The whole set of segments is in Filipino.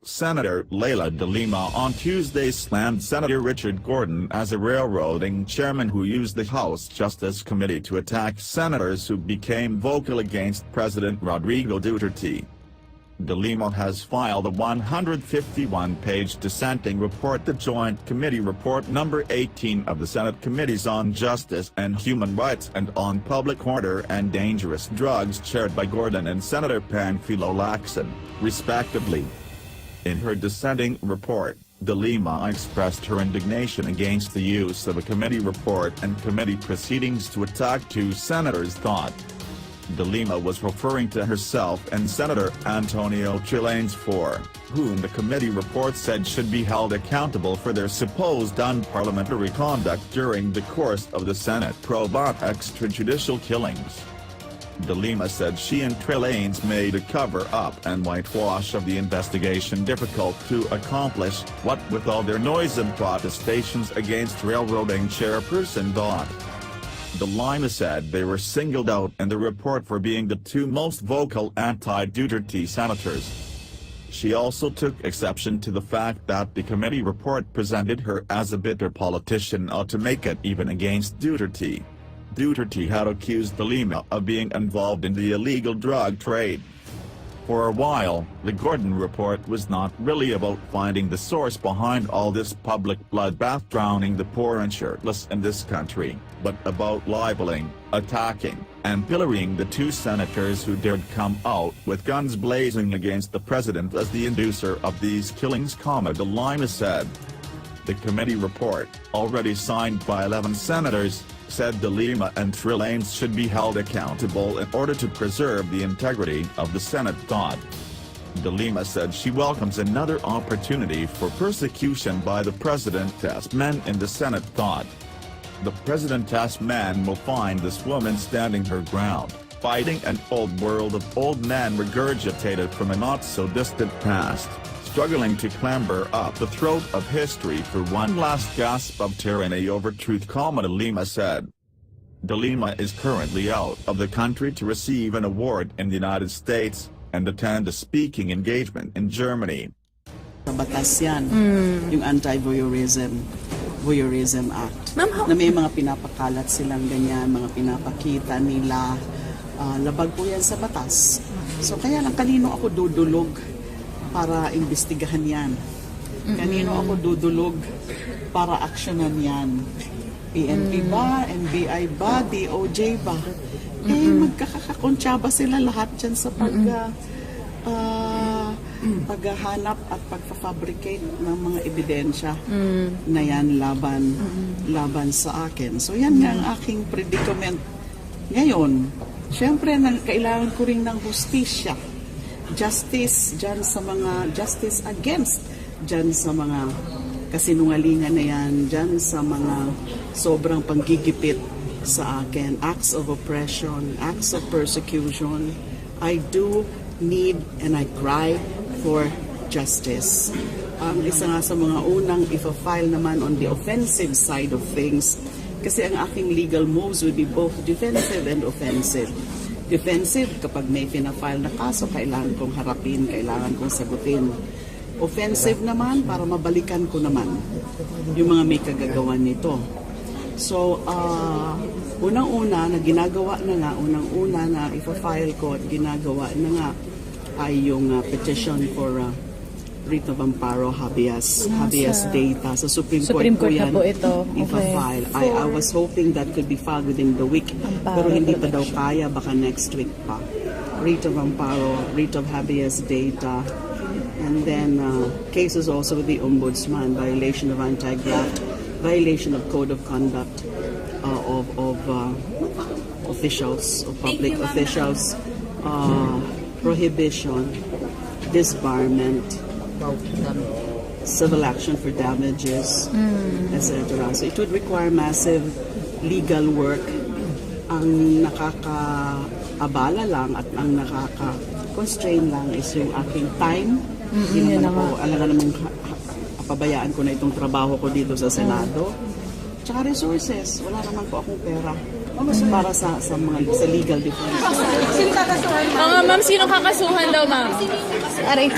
Senator Leila De Lima on Tuesday slammed Senator Richard Gordon as a railroading chairman who used the House Justice Committee to attack senators who became vocal against President Rodrigo Duterte. De Lima has filed a 151-page dissenting report, the Joint Committee Report No. 18 of the Senate Committees on Justice and Human Rights and on Public Order and Dangerous Drugs, chaired by Gordon and Senator Panfilo Lacson, respectively. In her dissenting report, De Lima expressed her indignation against the use of a committee report and committee proceedings to attack two senators. De Lima was referring to herself and Senator Antonio Trillanes, for whom the committee report said should be held accountable for their supposed unparliamentary conduct during the course of the Senate probe on extrajudicial killings. De Lima said she and Trillanes made a cover-up and whitewash of the investigation difficult to accomplish, what with all their noise and protestations against railroading chairperson. De Lima said they were singled out in the report for being the two most vocal anti-Duterte senators. She also took exception to the fact that the committee report presented her as a bitter politician ought to make it even against Duterte. Duterte had accused De Lima of being involved in the illegal drug trade. For a while, the Gordon report was not really about finding the source behind all this public bloodbath drowning the poor and shirtless in this country, but about libeling, attacking, and pillorying the two senators who dared come out with guns blazing against the president as the inducer of these killings, De Lima said. The committee report, already signed by 11 senators, said De Lima and Trillanes should be held accountable in order to preserve the integrity of the Senate. De Lima said she welcomes another opportunity for persecution by the president's men in the Senate. The president's men will find this woman standing her ground, fighting an old world of old men regurgitated from a not-so-distant past, struggling to clamber up the throat of history for one last gasp of tyranny over truth, De Lima said. De Lima is currently out of the country to receive an award in the United States and attend a speaking engagement in Germany. Batas yan, yung Anti-Voyeurism Act, na may mga pinapakalat silang ganyan, mga pinapakita nila, labag po yan sa batas. So kaya lang, kanino ako dudulog para imbestigahan yan? Kanino ako dudulog para aksyonan yan? PNP ba? NBI ba? DOJ ba? Magkakakontsaba sila lahat dyan sa paghahanap at pagfafabricate ng mga ebidensya na yan laban sa akin. So yan nga ang aking predicament ngayon. Siyempre, kailangan ko rin ng hustisya. Justice dyan sa mga, justice against dyan sa mga kasinungalingan na yan, dyan sa mga sobrang panggigipit sa akin, acts of oppression, acts of persecution. I do need and I cry for justice. Ang isa nga sa mga unang ifa-file naman on the offensive side of things, kasi ang aking legal moves would be both defensive and offensive. Defensive, kapag may pina-file na kaso, kailangan kong harapin, kailangan kong sagutin. Offensive naman, para mabalikan ko naman yung mga may kagagawan nito. So, unang-una na ginagawa na nga, unang-una na ipa-file ko at ginagawa na nga ay yung petition for writ of amparo, habeas data. Sa Supreme Court yan po ito. Ipa-file. I was hoping that could be filed within the week, pero hindi pa daw kaya, baka next week pa. Writ of amparo, writ of habeas data, and then cases also with the Ombudsman, violation of anti-graft, violation of code of conduct of officials, of public officials, prohibition, disbarment, civil action for damages, etc. So it would require massive legal work. Ang nakakaabala lang at ang nakaka-constrain lang is yung aking time. Hindi naman ako, alam nga namang pabayaan ko na itong trabaho ko dito sa Senado. Tsaka resources, wala naman po akong pera para sa legal defense. Ma'am, sino kakasuhan daw, ma'am? Aray.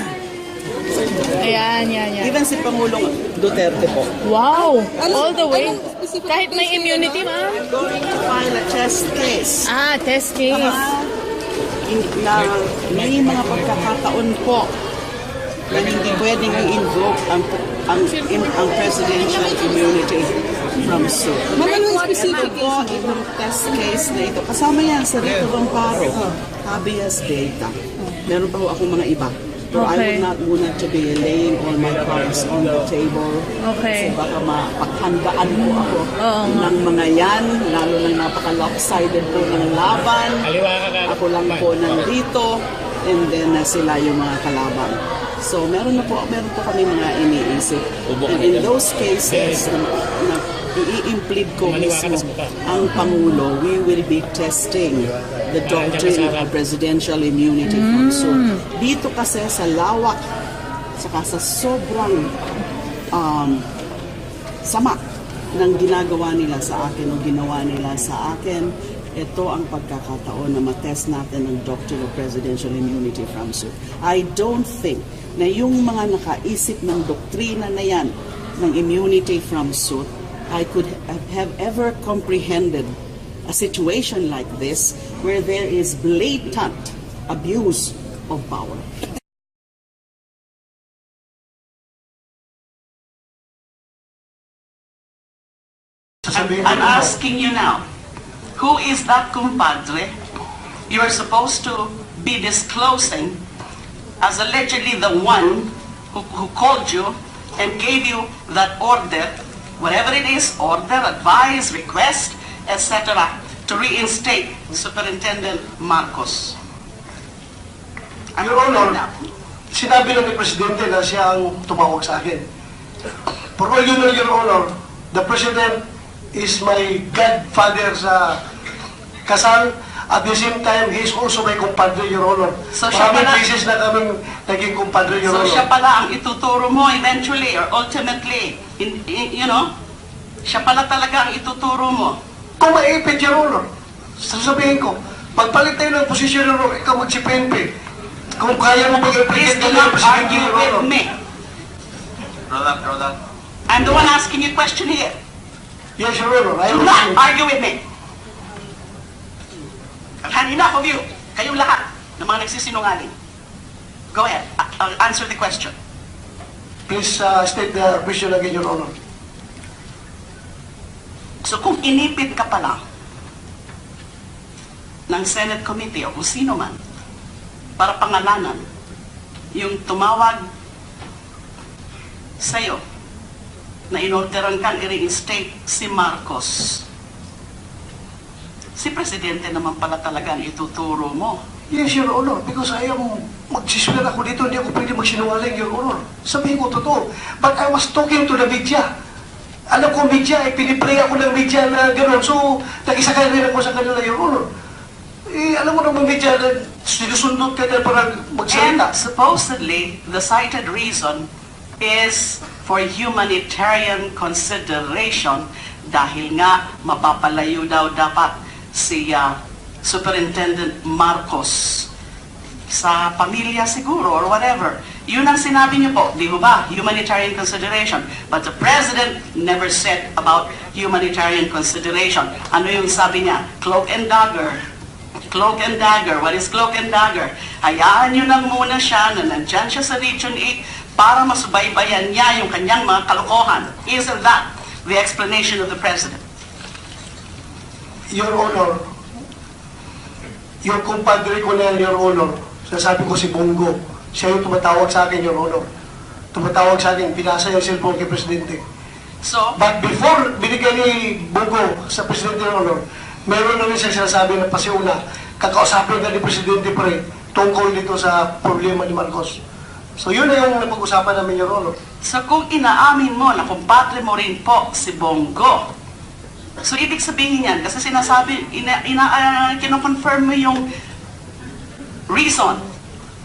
Yan. Even si Pangulong Duterte po. Wow! All the way? Kahit may immunity, ma'am? I'm going to file a test case. Test case. Na may mga pagkakataon po na hindi pwedeng i-invoke ang presidential immunity from suit. Ito po, itong test case na ito. Kasama yan sa Rito Romparo, habeas data. Meron pa ho akong mga iba. Pero I would not want to be laying all my cards on the table. Okay. Kasi baka mapaghandaan po ako ng mga yan, lalo ng napaka-lopsided po ng laban. Ako lang po nandito, and then sila yung mga kalaban. So meron po kami mga iniisip. And in those cases, na i-implead ko mismo ang Pangulo, we will be testing the doctrine of presidential immunity from suit. Dito kasi sa lawak, saka sa sobrang sama ng ginagawa nila sa akin o ginawa nila sa akin, ito ang pagkakataon na matest natin ang doctrine of presidential immunity from suit. I don't think na yung mga nakaisip ng doktrina na yan ng immunity from suit, I could have ever comprehended a situation like this where there is blatant abuse of power. I'm asking you now, who is that compadre you're supposed to be disclosing as allegedly the one who called you and gave you that order, whatever it is, order, advice, request, etc., to reinstate Superintendent Marcos? Your Honor, sinabi lang ni Presidente na siya ang tumawag sa akin. For all you know, Your Honor, the President is my godfather sa kasal. At the same time, he is also my compadre, Your Honor. So siya Maraming pala, cases na kami naging compadre, Your so Honor. siya pala ang ituturo mo eventually or ultimately, you know, siya pala talaga ang ituturo mo. Kung maipit, Your Honor, sasabihin ko, pagpalit tayo ng posisyon, Your Honor, ikaw mag-CPNP. Kung kaya mo Please mag-implicate do ka not ng Presidente, argue Your with Honor. me. I'm the one asking you a question here. Yes, Your Honor. I Do am not argue with me. I've had enough of you. Kayong lahat ng mga nagsisinungaling. Go ahead. I'll answer the question. Please state the question again, Your Honor. So kung inipit ka pala ng Senate Committee o kung sino man para pangalanan yung tumawag sa'yo na inorderan kang i-reinstate si Marcos, si Presidente naman pala talaga ang ituturo mo. Yes, Your Honor, because I am magsiswear ako dito, hindi ako pwede magsinungaling, Your Honor. Sabihin ko totoo. But I was talking to the media. Alam ko media, pinipray ako ng media na gano'n. So, nakisakay rin ako sa kanila, Your Honor. Alam mo naman media na sinusundot ka na parang magsalita. And supposedly, the cited reason is for humanitarian consideration dahil nga mapapalayo daw dapat si Superintendent Marcos sa pamilya siguro or whatever. Yun ang sinabi niyo po, di ba? Humanitarian consideration. But the President never said about humanitarian consideration. Ano yung sabi niya? Cloak and dagger. Cloak and dagger. What is cloak and dagger? Hayaan niyo lang muna siya na nandyan siya sa Region 8 para masubaybayan niya yung kanyang mga kalokohan. Isn't that the explanation of the President? Your Honor, yung kumpadre ko na yan, Your Honor, sasabi ko si Bongo, siya yung tumatawag sa akin, Your Honor. Tumatawag sa akin, pinasa yung cellphone kay Presidente. So, But before binigyan ni Bongo sa Presidente, Your Honor, meron na rin siya sinasabi na pasiuna, kakausapin na ni Presidente pa rin tungkol dito sa problema ni Marcos. So yun na yung napag-usapan namin, Your Honor. so kung inaamin mo na kumpadre mo rin po si Bongo, so ibig sabihin yan, kasi sinasabi, kinoconfirm mo yung reason,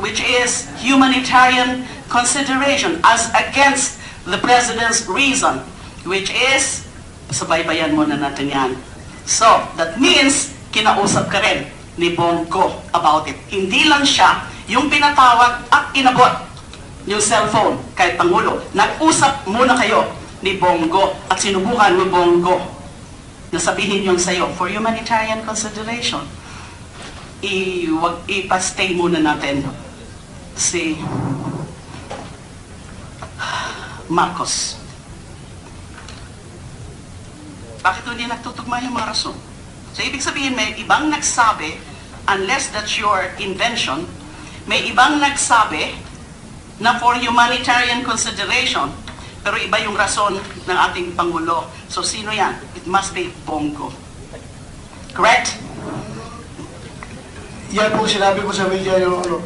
which is humanitarian consideration as against the President's reason, which is, sabaybayan muna natin yan. So, that means, kinausap ka rin ni Bongo about it. Hindi lang siya yung pinatawag at inabot yung cellphone kay Pangulo. Nag-usap muna kayo ni Bongo at sinubukan ni Bongo na sabihin yung sa'yo, for humanitarian consideration, ipastay muna natin si Marcos. Bakit hindi nagtutugma yung mga rason? So, ibig sabihin, may ibang nagsabi, unless that's your invention, may ibang nagsabi na for humanitarian consideration, pero iba yung rason ng ating Pangulo. So, sino yan? It must be Bongo. Correct? Yan po sinabi ko sa media, Your Honor.